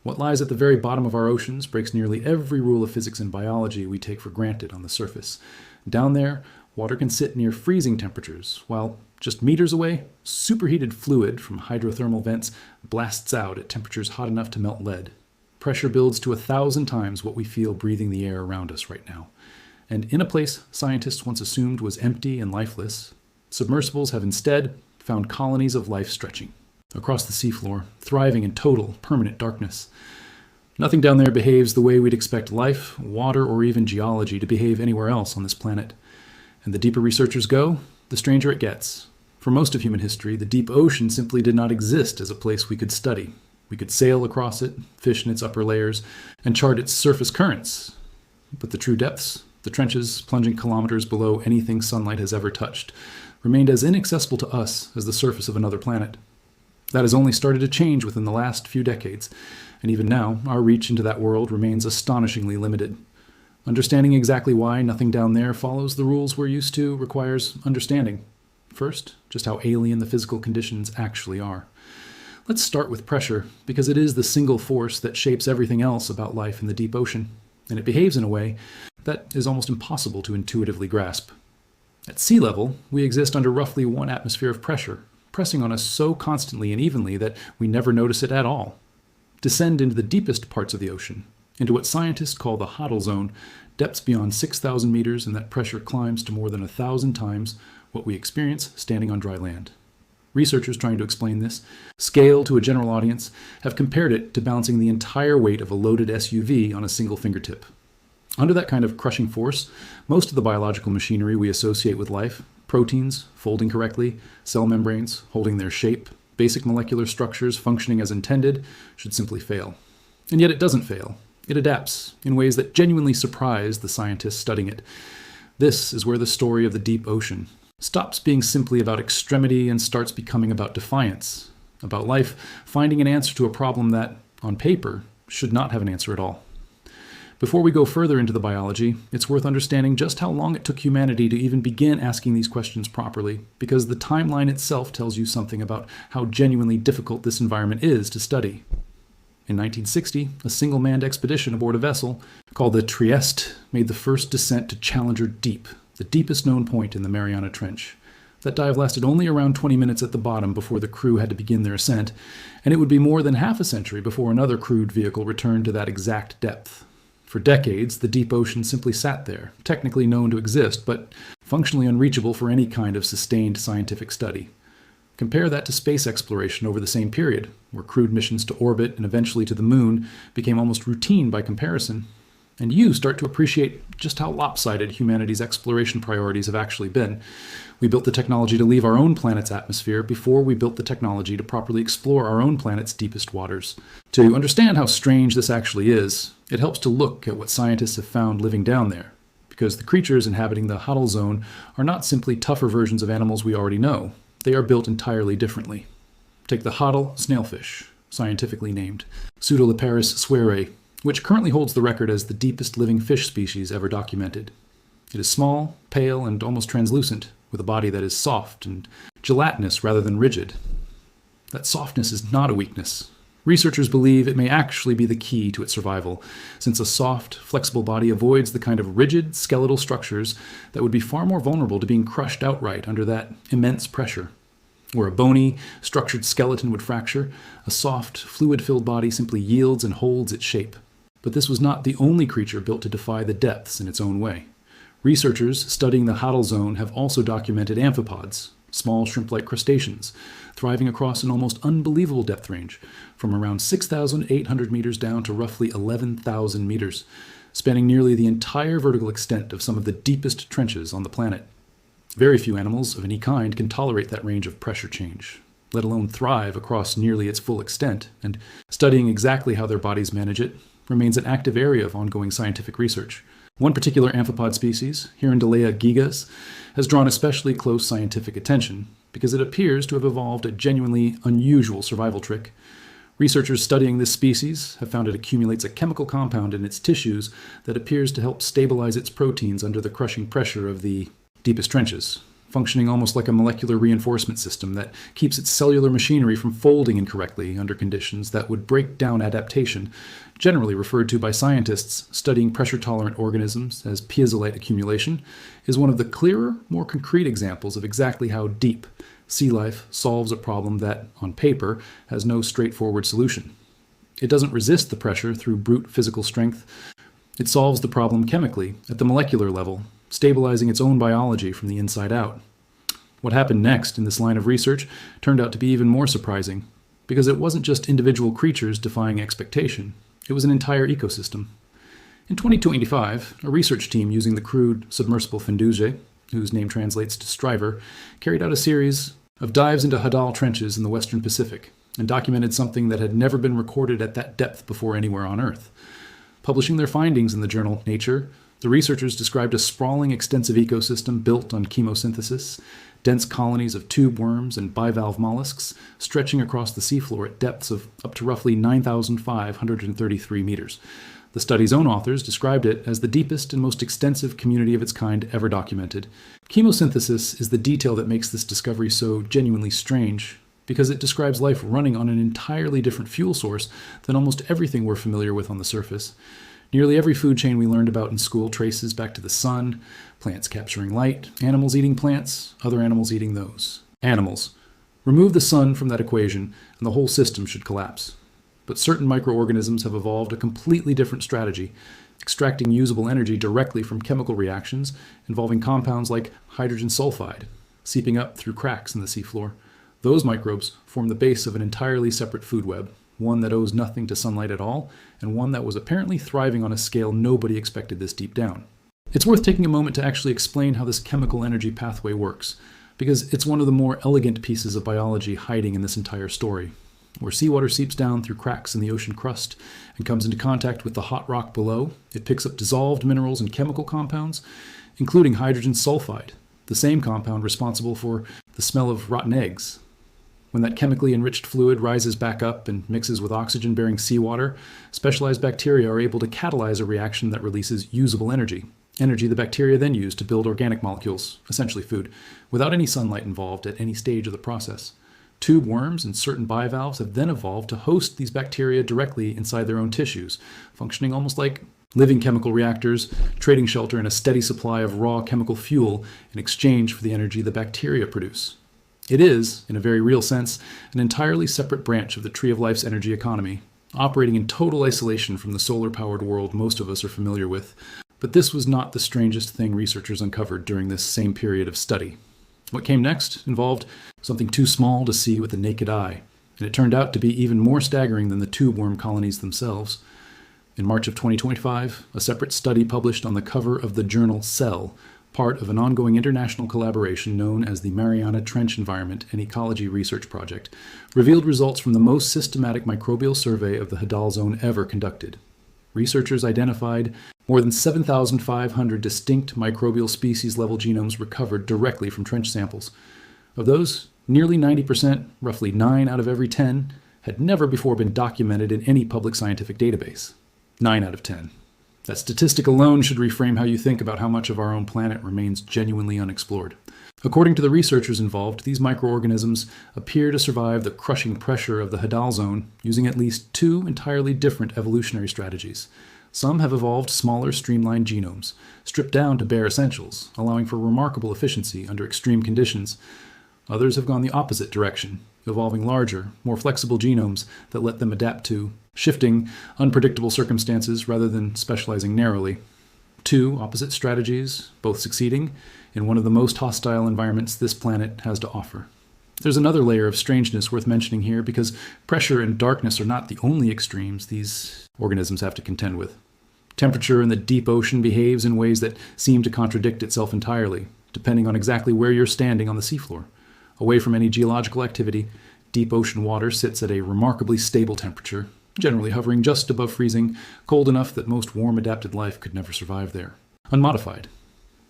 What lies at the very bottom of our oceans breaks nearly every rule of physics and biology we take for granted on the surface. Down there, water can sit near freezing temperatures, while just meters away, superheated fluid from hydrothermal vents blasts out at temperatures hot enough to melt lead. Pressure builds to 1,000 times what we feel breathing the air around us right now. And in a place scientists once assumed was empty and lifeless, submersibles have instead found colonies of life stretching across the seafloor, thriving in total, permanent darkness. Nothing down there behaves the way we'd expect life, water, or even geology to behave anywhere else on this planet. And the deeper researchers go, the stranger it gets. For most of human history, the deep ocean simply did not exist as a place we could study. We could sail across it, fish in its upper layers, and chart its surface currents. But the true depths, the trenches plunging kilometers below anything sunlight has ever touched, remained as inaccessible to us as the surface of another planet. That has only started to change within the last few decades, and even now, our reach into that world remains astonishingly limited. Understanding exactly why nothing down there follows the rules we're used to requires understanding. First, just how alien the physical conditions actually are. Let's start with pressure, because it is the single force that shapes everything else about life in the deep ocean, and it behaves in a way that is almost impossible to intuitively grasp. At sea level, we exist under roughly 1 atmosphere of pressure, pressing on us so constantly and evenly that we never notice it at all. Descend into the deepest parts of the ocean, into what scientists call the Hoddle Zone, depths beyond 6,000 meters, and that pressure climbs to more than 1,000 times what we experience standing on dry land. Researchers trying to explain this, scale to a general audience, have compared it to balancing the entire weight of a loaded SUV on a single fingertip. Under that kind of crushing force, most of the biological machinery we associate with life, proteins folding correctly, cell membranes holding their shape, basic molecular structures functioning as intended, should simply fail. And yet it doesn't fail. It adapts in ways that genuinely surprise the scientists studying it. This is where the story of the deep ocean stops being simply about extremity and starts becoming about defiance, about life finding an answer to a problem that, on paper, should not have an answer at all. Before we go further into the biology, it's worth understanding just how long it took humanity to even begin asking these questions properly, because the timeline itself tells you something about how genuinely difficult this environment is to study. In 1960, a single-manned expedition aboard a vessel called the Trieste made the first descent to Challenger Deep, the deepest known point in the Mariana Trench. That dive lasted only around 20 minutes at the bottom before the crew had to begin their ascent, and it would be more than half a century before another crewed vehicle returned to that exact depth. For decades, the deep ocean simply sat there, technically known to exist, but functionally unreachable for any kind of sustained scientific study. Compare that to space exploration over the same period, where crewed missions to orbit and eventually to the moon became almost routine by comparison. And you start to appreciate just how lopsided humanity's exploration priorities have actually been. We built the technology to leave our own planet's atmosphere before we built the technology to properly explore our own planet's deepest waters. To understand how strange this actually is, it helps to look at what scientists have found living down there, because the creatures inhabiting the Hoddle Zone are not simply tougher versions of animals we already know. They are built entirely differently. Take the Hoddle snailfish, scientifically named Pseudoleparus suere, which currently holds the record as the deepest living fish species ever documented. It is small, pale, and almost translucent, with a body that is soft and gelatinous rather than rigid. That softness is not a weakness. Researchers believe it may actually be the key to its survival, since a soft, flexible body avoids the kind of rigid, skeletal structures that would be far more vulnerable to being crushed outright under that immense pressure. Where a bony, structured skeleton would fracture, a soft, fluid-filled body simply yields and holds its shape. But this was not the only creature built to defy the depths in its own way. Researchers studying the Hoddle Zone have also documented amphipods, small shrimp-like crustaceans, thriving across an almost unbelievable depth range, from around 6,800 meters down to roughly 11,000 meters, spanning nearly the entire vertical extent of some of the deepest trenches on the planet. Very few animals of any kind can tolerate that range of pressure change, let alone thrive across nearly its full extent, and studying exactly how their bodies manage it remains an active area of ongoing scientific research. One particular amphipod species, Hirundellea gigas, has drawn especially close scientific attention because it appears to have evolved a genuinely unusual survival trick. Researchers studying this species have found it accumulates a chemical compound in its tissues that appears to help stabilize its proteins under the crushing pressure of the deepest trenches, functioning almost like a molecular reinforcement system that keeps its cellular machinery from folding incorrectly under conditions that would break down adaptation, generally referred to by scientists studying pressure-tolerant organisms as piezolyte accumulation, is one of the clearer, more concrete examples of exactly how deep sea life solves a problem that, on paper, has no straightforward solution. It doesn't resist the pressure through brute physical strength. It solves the problem chemically, at the molecular level, stabilizing its own biology from the inside out. What happened next in this line of research turned out to be even more surprising, because it wasn't just individual creatures defying expectation, it was an entire ecosystem. In 2025, a research team using the crude submersible Finduje, whose name translates to striver, carried out a series of dives into hadal trenches in the western Pacific and documented something that had never been recorded at that depth before anywhere on Earth. Publishing their findings in the journal Nature, the researchers described a sprawling, extensive ecosystem built on chemosynthesis, dense colonies of tube worms and bivalve mollusks stretching across the seafloor at depths of up to roughly 9,533 meters. The study's own authors described it as the deepest and most extensive community of its kind ever documented. Chemosynthesis is the detail that makes this discovery so genuinely strange, because it describes life running on an entirely different fuel source than almost everything we're familiar with on the surface. Nearly every food chain we learned about in school traces back to the sun, plants capturing light, animals eating plants, other animals eating those. Animals. Remove the sun from that equation, and the whole system should collapse. But certain microorganisms have evolved a completely different strategy, extracting usable energy directly from chemical reactions involving compounds like hydrogen sulfide, seeping up through cracks in the seafloor. Those microbes form the base of an entirely separate food web, one that owes nothing to sunlight at all, and one that was apparently thriving on a scale nobody expected this deep down. It's worth taking a moment to actually explain how this chemical energy pathway works, because it's one of the more elegant pieces of biology hiding in this entire story. Where seawater seeps down through cracks in the ocean crust and comes into contact with the hot rock below, it picks up dissolved minerals and chemical compounds, including hydrogen sulfide, the same compound responsible for the smell of rotten eggs. When that chemically enriched fluid rises back up and mixes with oxygen-bearing seawater, specialized bacteria are able to catalyze a reaction that releases usable energy the bacteria then use to build organic molecules, essentially food, without any sunlight involved at any stage of the process. Tube worms and certain bivalves have then evolved to host these bacteria directly inside their own tissues, functioning almost like living chemical reactors, trading shelter in a steady supply of raw chemical fuel in exchange for the energy the bacteria produce. It is, in a very real sense, an entirely separate branch of the Tree of Life's energy economy, operating in total isolation from the solar-powered world most of us are familiar with. But this was not the strangest thing researchers uncovered during this same period of study. What came next involved something too small to see with the naked eye, and it turned out to be even more staggering than the tube worm colonies themselves. In March of 2025, a separate study published on the cover of the journal Cell, part of an ongoing international collaboration known as the Mariana Trench Environment and Ecology Research Project, revealed results from the most systematic microbial survey of the Hadal Zone ever conducted. Researchers identified more than 7,500 distinct microbial species-level genomes recovered directly from trench samples. Of those, nearly 90%, roughly 9 out of every 10, had never before been documented in any public scientific database. 9 out of 10. That statistic alone should reframe how you think about how much of our own planet remains genuinely unexplored. According to the researchers involved, these microorganisms appear to survive the crushing pressure of the Hadal Zone using at least 2 entirely different evolutionary strategies. Some have evolved smaller, streamlined genomes, stripped down to bare essentials, allowing for remarkable efficiency under extreme conditions. Others have gone the opposite direction, evolving larger, more flexible genomes that let them adapt to shifting, unpredictable circumstances rather than specializing narrowly. 2 opposite strategies, both succeeding, in one of the most hostile environments this planet has to offer. There's another layer of strangeness worth mentioning here because pressure and darkness are not the only extremes these organisms have to contend with. Temperature in the deep ocean behaves in ways that seem to contradict itself entirely, depending on exactly where you're standing on the seafloor. Away from any geological activity, deep ocean water sits at a remarkably stable temperature, generally hovering just above freezing, cold enough that most warm adapted life could never survive there. Unmodified.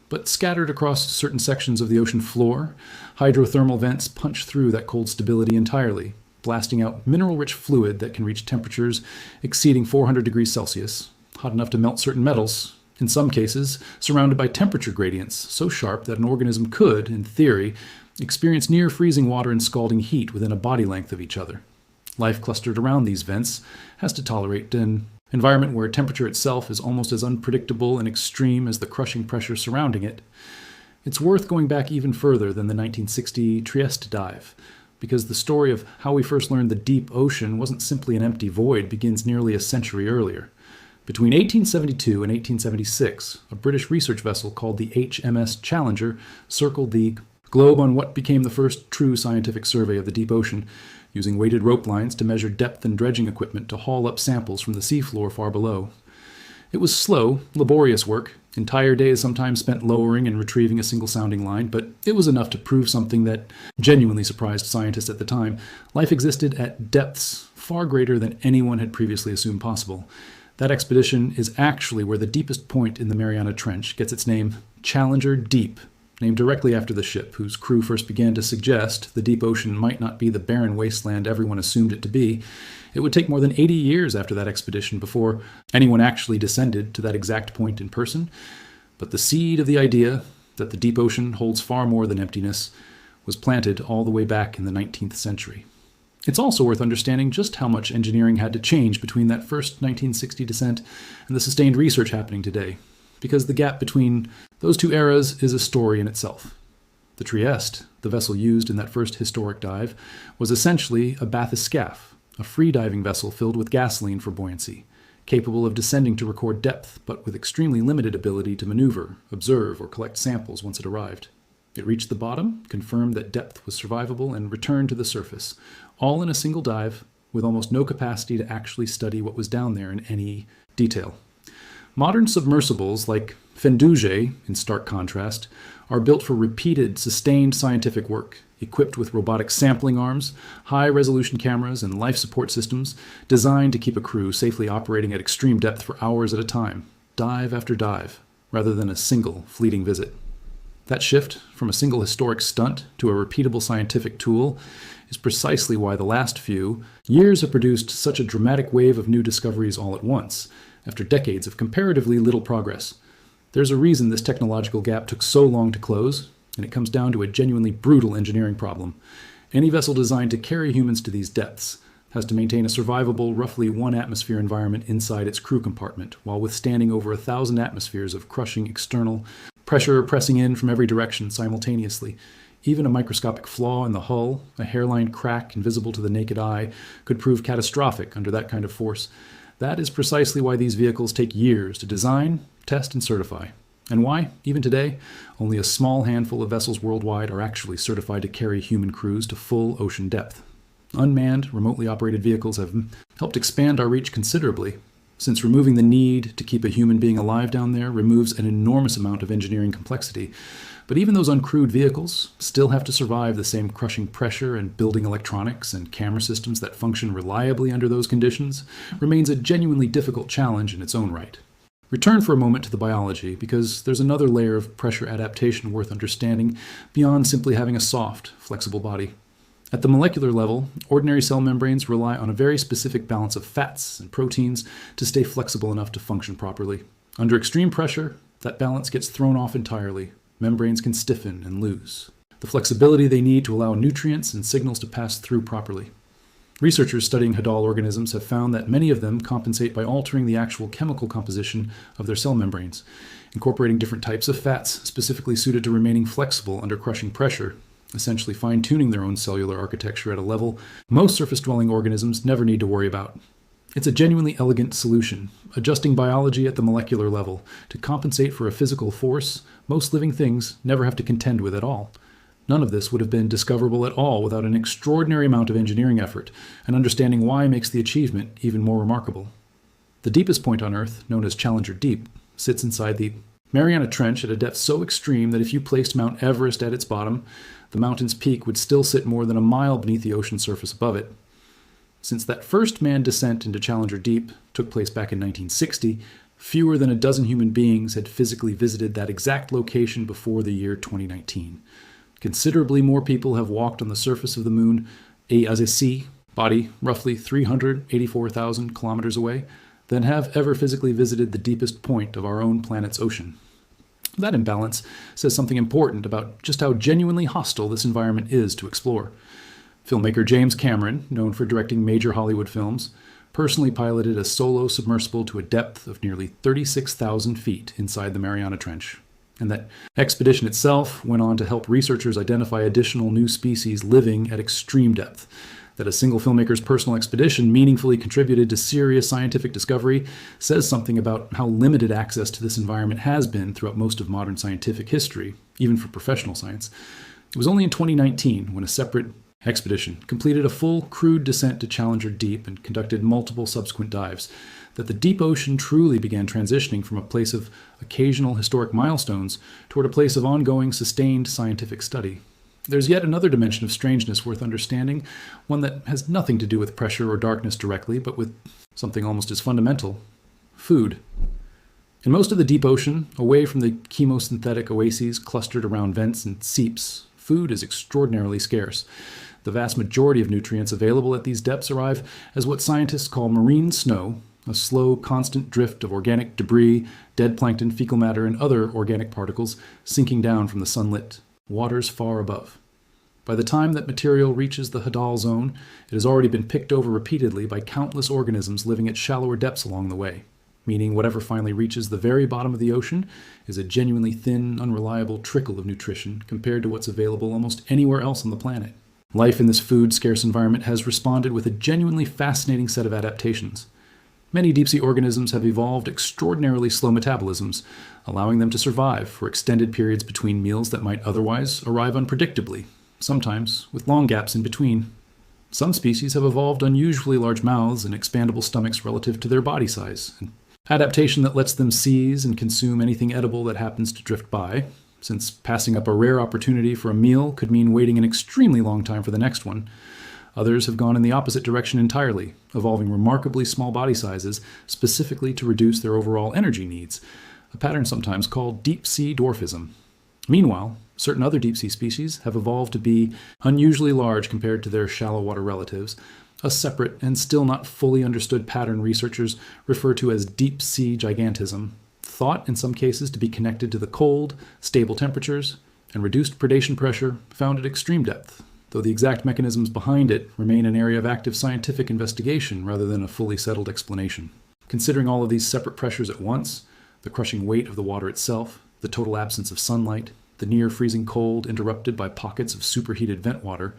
But scattered across certain sections of the ocean floor, hydrothermal vents punch through that cold stability entirely, blasting out mineral-rich fluid that can reach temperatures exceeding 400 degrees Celsius, hot enough to melt certain metals, In some cases, surrounded by temperature gradients so sharp that an organism could, in theory, experience near freezing water and scalding heat within a body length of each other. Life clustered around these vents has to tolerate an environment where temperature itself is almost as unpredictable and extreme as the crushing pressure surrounding it. It's worth going back even further than the 1960 Trieste dive, because the story of how we first learned the deep ocean wasn't simply an empty void begins nearly a century earlier. Between 1872 and 1876, a British research vessel called the HMS Challenger circled the globe on what became the first true scientific survey of the deep ocean, using weighted rope lines to measure depth and dredging equipment to haul up samples from the seafloor far below. It was slow, laborious work, entire days sometimes spent lowering and retrieving a single sounding line, but it was enough to prove something that genuinely surprised scientists at the time. Life existed at depths far greater than anyone had previously assumed possible. That expedition is actually where the deepest point in the Mariana Trench gets its name, Challenger Deep, named directly after the ship, whose crew first began to suggest the deep ocean might not be the barren wasteland everyone assumed it to be. It would take more than 80 years after that expedition before anyone actually descended to that exact point in person, but the seed of the idea that the deep ocean holds far more than emptiness was planted all the way back in the 19th century. It's also worth understanding just how much engineering had to change between that first 1960 descent and the sustained research happening today, because the gap between those two eras is a story in itself. The Trieste, the vessel used in that first historic dive, was essentially a bathyscaphe, a free-diving vessel filled with gasoline for buoyancy, capable of descending to record depth, but with extremely limited ability to maneuver, observe, or collect samples once it arrived. It reached the bottom, confirmed that depth was survivable, and returned to the surface, all in a single dive, with almost no capacity to actually study what was down there in any detail. Modern submersibles, like Fendougé, in stark contrast, are built for repeated, sustained scientific work, equipped with robotic sampling arms, high-resolution cameras, and life support systems designed to keep a crew safely operating at extreme depth for hours at a time, dive after dive, rather than a single, fleeting visit. That shift from a single historic stunt to a repeatable scientific tool is precisely why the last few years have produced such a dramatic wave of new discoveries all at once, after decades of comparatively little progress. There's a reason this technological gap took so long to close, and it comes down to a genuinely brutal engineering problem. Any vessel designed to carry humans to these depths has to maintain a survivable, roughly 1 atmosphere environment inside its crew compartment, while withstanding over 1,000 atmospheres of crushing external pressure pressing in from every direction simultaneously. Even a microscopic flaw in the hull, a hairline crack invisible to the naked eye, could prove catastrophic under that kind of force. That is precisely why these vehicles take years to design, test, and certify. And why, even today, only a small handful of vessels worldwide are actually certified to carry human crews to full ocean depth. Unmanned, remotely operated vehicles have helped expand our reach considerably, since removing the need to keep a human being alive down there removes an enormous amount of engineering complexity. But even those uncrewed vehicles still have to survive the same crushing pressure, and building electronics and camera systems that function reliably under those conditions remains a genuinely difficult challenge in its own right. Return for a moment to the biology, because there's another layer of pressure adaptation worth understanding beyond simply having a soft, flexible body. At the molecular level, ordinary cell membranes rely on a very specific balance of fats and proteins to stay flexible enough to function properly. Under extreme pressure, that balance gets thrown off entirely. Membranes can stiffen and lose the flexibility they need to allow nutrients and signals to pass through properly. Researchers studying Hadal organisms have found that many of them compensate by altering the actual chemical composition of their cell membranes, incorporating different types of fats specifically suited to remaining flexible under crushing pressure, essentially fine-tuning their own cellular architecture at a level most surface-dwelling organisms never need to worry about. It's a genuinely elegant solution, adjusting biology at the molecular level to compensate for a physical force most living things never have to contend with at all. None of this would have been discoverable at all without an extraordinary amount of engineering effort, and understanding why makes the achievement even more remarkable. The deepest point on Earth, known as Challenger Deep, sits inside the Mariana Trench at a depth so extreme that if you placed Mount Everest at its bottom, the mountain's peak would still sit more than a mile beneath the ocean surface above it. Since that first manned descent into Challenger Deep took place back in 1960, fewer than a dozen human beings had physically visited that exact location before the year 2019. Considerably more people have walked on the surface of the moon, as a sea body roughly 384,000 kilometers away, than have ever physically visited the deepest point of our own planet's ocean. That imbalance says something important about just how genuinely hostile this environment is to explore. Filmmaker James Cameron, known for directing major Hollywood films, personally piloted a solo submersible to a depth of nearly 36,000 feet inside the Mariana Trench. And that expedition itself went on to help researchers identify additional new species living at extreme depth. That a single filmmaker's personal expedition meaningfully contributed to serious scientific discovery says something about how limited access to this environment has been throughout most of modern scientific history, even for professional science. It was only in 2019 when a separate expedition completed a full crewed descent to Challenger Deep and conducted multiple subsequent dives that the deep ocean truly began transitioning from a place of occasional historic milestones toward a place of ongoing, sustained scientific study. There's yet another dimension of strangeness worth understanding, one that has nothing to do with pressure or darkness directly, but with something almost as fundamental: food. In most of the deep ocean, away from the chemosynthetic oases clustered around vents and seeps, food is extraordinarily scarce. The vast majority of nutrients available at these depths arrive as what scientists call marine snow, a slow, constant drift of organic debris, dead plankton, fecal matter, and other organic particles sinking down from the sunlit waters far above. By the time that material reaches the Hadal zone, it has already been picked over repeatedly by countless organisms living at shallower depths along the way, meaning whatever finally reaches the very bottom of the ocean is a genuinely thin, unreliable trickle of nutrition compared to what's available almost anywhere else on the planet. Life in this food-scarce environment has responded with a genuinely fascinating set of adaptations. Many deep-sea organisms have evolved extraordinarily slow metabolisms, allowing them to survive for extended periods between meals that might otherwise arrive unpredictably, sometimes with long gaps in between. Some species have evolved unusually large mouths and expandable stomachs relative to their body size, an adaptation that lets them seize and consume anything edible that happens to drift by, since passing up a rare opportunity for a meal could mean waiting an extremely long time for the next one. Others have gone in the opposite direction entirely, evolving remarkably small body sizes specifically to reduce their overall energy needs, a pattern sometimes called deep-sea dwarfism. Meanwhile, certain other deep-sea species have evolved to be unusually large compared to their shallow-water relatives, a separate and still not fully understood pattern researchers refer to as deep-sea gigantism, thought in some cases to be connected to the cold, stable temperatures, and reduced predation pressure found at extreme depth, though the exact mechanisms behind it remain an area of active scientific investigation rather than a fully settled explanation. Considering all of these separate pressures at once, the crushing weight of the water itself, the total absence of sunlight, the near-freezing cold interrupted by pockets of superheated vent water,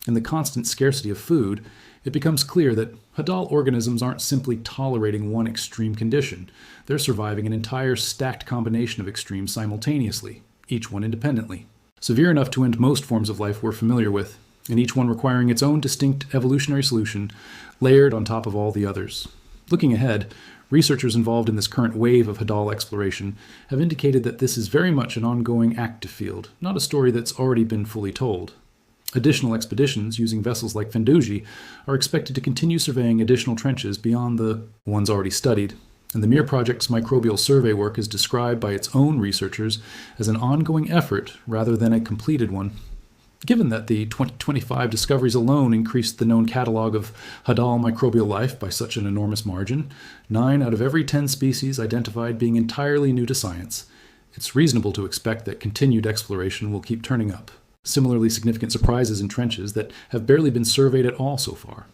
and the constant scarcity of food, it becomes clear that Hadal organisms aren't simply tolerating one extreme condition. They're surviving an entire stacked combination of extremes simultaneously, each one independently. Severe enough to end most forms of life we're familiar with, and each one requiring its own distinct evolutionary solution, layered on top of all the others. Looking ahead, researchers involved in this current wave of Hadal exploration have indicated that this is very much an ongoing active field, not a story that's already been fully told. Additional expeditions using vessels like Fendoji are expected to continue surveying additional trenches beyond the ones already studied, and the Mir project's microbial survey work is described by its own researchers as an ongoing effort rather than a completed one. Given that the 2025 discoveries alone increased the known catalog of Hadal microbial life by such an enormous margin, 9 out of every 10 species identified being entirely new to science, it's reasonable to expect that continued exploration will keep turning up. Similarly significant surprises in trenches that have barely been surveyed at all so far.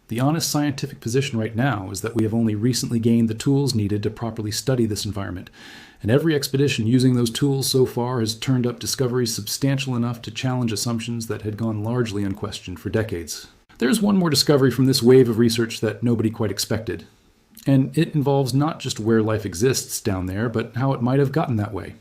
The honest scientific position right now is that we have only recently gained the tools needed to properly study this environment, and every expedition using those tools so far has turned up discoveries substantial enough to challenge assumptions that had gone largely unquestioned for decades. There's one more discovery from this wave of research that nobody quite expected, and it involves not just where life exists down there, but how it might have gotten that way.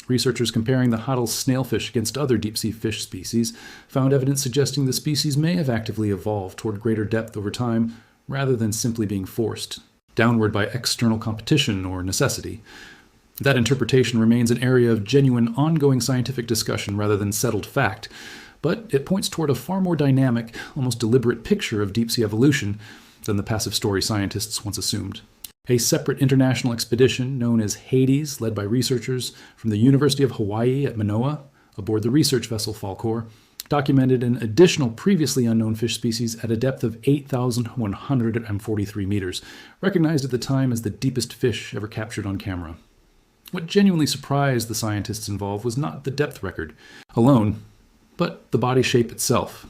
Researchers comparing the Hadal snailfish against other deep-sea fish species found evidence suggesting the species may have actively evolved toward greater depth over time, rather than simply being forced downward by external competition or necessity. That interpretation remains an area of genuine, ongoing scientific discussion rather than settled fact, but it points toward a far more dynamic, almost deliberate picture of deep-sea evolution than the passive story scientists once assumed. A separate international expedition known as Hades, led by researchers from the University of Hawaii at Manoa, aboard the research vessel Falkor, documented an additional previously unknown fish species at a depth of 8,143 meters, recognized at the time as the deepest fish ever captured on camera. What genuinely surprised the scientists involved was not the depth record alone, but the body shape itself.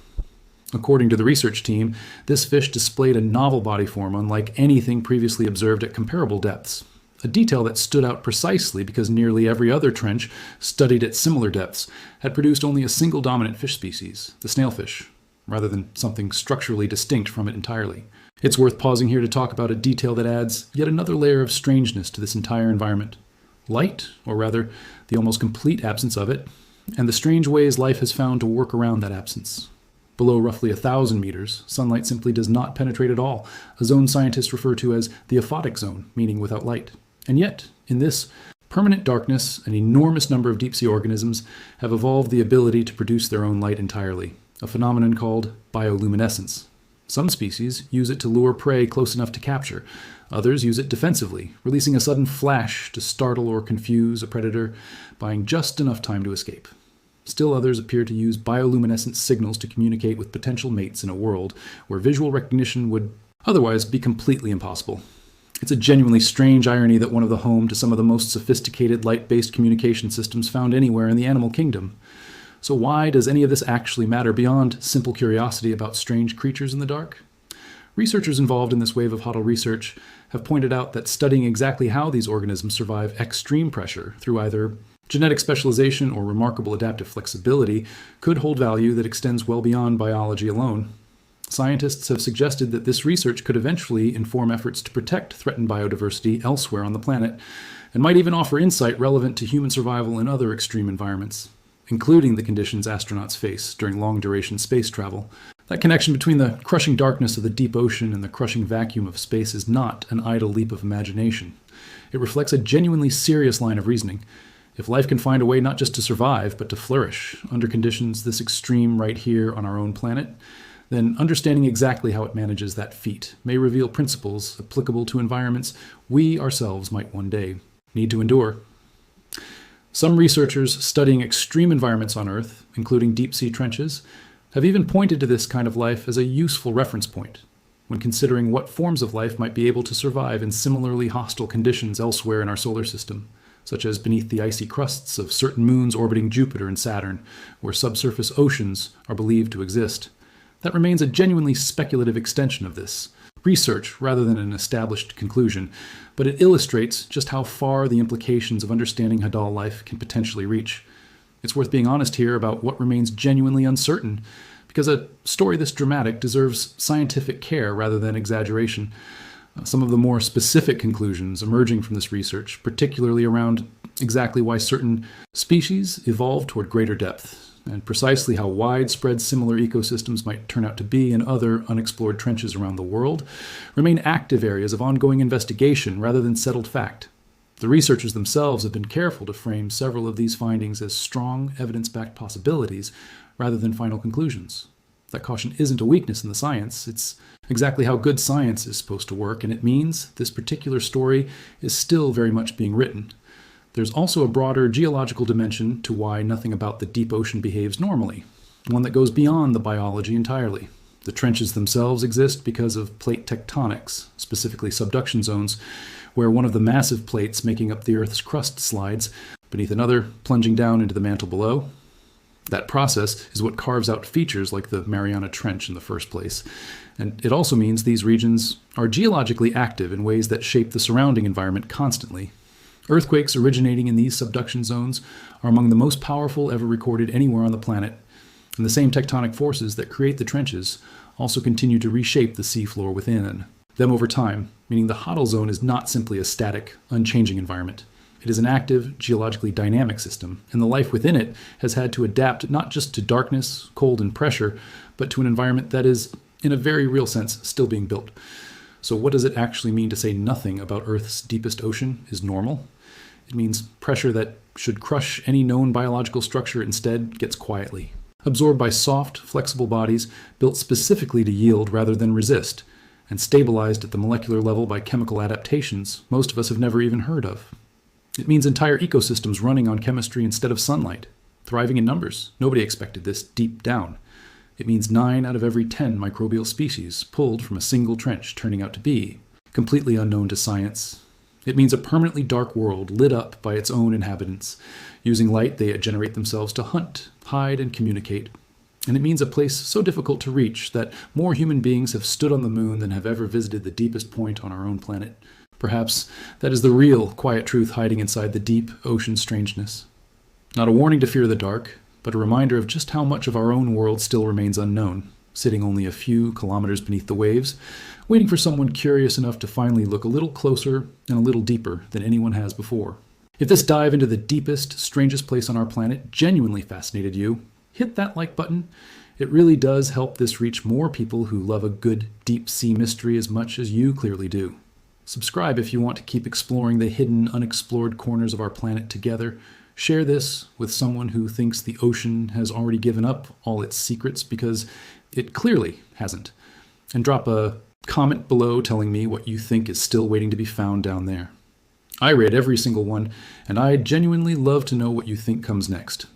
According to the research team, this fish displayed a novel body form unlike anything previously observed at comparable depths, a detail that stood out precisely because nearly every other trench studied at similar depths had produced only a single dominant fish species, the snailfish, rather than something structurally distinct from it entirely. It's worth pausing here to talk about a detail that adds yet another layer of strangeness to this entire environment. Light, or rather, the almost complete absence of it, and the strange ways life has found to work around that absence. Below roughly 1,000 meters, sunlight simply does not penetrate at all, a zone scientists refer to as the aphotic zone, meaning without light. And yet, in this permanent darkness, an enormous number of deep-sea organisms have evolved the ability to produce their own light entirely, a phenomenon called bioluminescence. Some species use it to lure prey close enough to capture. Others use it defensively, releasing a sudden flash to startle or confuse a predator, buying just enough time to escape. Still others appear to use bioluminescent signals to communicate with potential mates in a world where visual recognition would otherwise be completely impossible. It's a genuinely strange irony that one of the home to some of the most sophisticated light-based communication systems found anywhere in the animal kingdom. So why does any of this actually matter beyond simple curiosity about strange creatures in the dark? Researchers involved in this wave of HODL research have pointed out that studying exactly how these organisms survive extreme pressure through either genetic specialization or remarkable adaptive flexibility could hold value that extends well beyond biology alone. Scientists have suggested that this research could eventually inform efforts to protect threatened biodiversity elsewhere on the planet, and might even offer insight relevant to human survival in other extreme environments, including the conditions astronauts face during long-duration space travel. That connection between the crushing darkness of the deep ocean and the crushing vacuum of space is not an idle leap of imagination. It reflects a genuinely serious line of reasoning. If life can find a way not just to survive, but to flourish under conditions this extreme right here on our own planet, then understanding exactly how it manages that feat may reveal principles applicable to environments we ourselves might one day need to endure. Some researchers studying extreme environments on Earth, including deep-sea trenches, have even pointed to this kind of life as a useful reference point when considering what forms of life might be able to survive in similarly hostile conditions elsewhere in our solar system, such as beneath the icy crusts of certain moons orbiting Jupiter and Saturn, where subsurface oceans are believed to exist. That remains a genuinely speculative extension of this research rather than an established conclusion, but it illustrates just how far the implications of understanding HODL life can potentially reach. It's worth being honest here about what remains genuinely uncertain, because a story this dramatic deserves scientific care rather than exaggeration. Some of the more specific conclusions emerging from this research, particularly around exactly why certain species evolve toward greater depth, and precisely how widespread similar ecosystems might turn out to be in other unexplored trenches around the world, remain active areas of ongoing investigation rather than settled fact. The researchers themselves have been careful to frame several of these findings as strong, evidence-backed possibilities rather than final conclusions. That caution isn't a weakness in the science, it's exactly how good science is supposed to work, and it means this particular story is still very much being written. There's also a broader geological dimension to why nothing about the deep ocean behaves normally, one that goes beyond the biology entirely. The trenches themselves exist because of plate tectonics, specifically subduction zones, where one of the massive plates making up the Earth's crust slides beneath another, plunging down into the mantle below. That process is what carves out features like the Mariana Trench in the first place, and it also means these regions are geologically active in ways that shape the surrounding environment constantly. Earthquakes originating in these subduction zones are among the most powerful ever recorded anywhere on the planet, and the same tectonic forces that create the trenches also continue to reshape the seafloor within them over time, meaning the HODL zone is not simply a static, unchanging environment. It is an active, geologically dynamic system, and the life within it has had to adapt not just to darkness, cold, and pressure, but to an environment that is, in a very real sense, still being built. So what does it actually mean to say nothing about Earth's deepest ocean is normal? It means pressure that should crush any known biological structure instead gets quietly, absorbed by soft, flexible bodies built specifically to yield rather than resist, and stabilized at the molecular level by chemical adaptations most of us have never even heard of. It means entire ecosystems running on chemistry instead of sunlight. thriving in numbers. Nobody expected this deep down. It means 9 out of every 10 microbial species pulled from a single trench turning out to be completely unknown to science. It means a permanently dark world lit up by its own inhabitants. Using light, they generate themselves to hunt, hide, and communicate. And it means a place so difficult to reach that more human beings have stood on the moon than have ever visited the deepest point on our own planet. Perhaps that is the real, quiet truth hiding inside the deep ocean strangeness. Not a warning to fear the dark, but a reminder of just how much of our own world still remains unknown, sitting only a few kilometers beneath the waves, waiting for someone curious enough to finally look a little closer and a little deeper than anyone has before. If this dive into the deepest, strangest place on our planet genuinely fascinated you, hit that like button. It really does help this reach more people who love a good deep sea mystery as much as you clearly do. Subscribe if you want to keep exploring the hidden, unexplored corners of our planet together. Share this with someone who thinks the ocean has already given up all its secrets, because it clearly hasn't. And drop a comment below telling me what you think is still waiting to be found down there. I read every single one, and I'd genuinely love to know what you think comes next.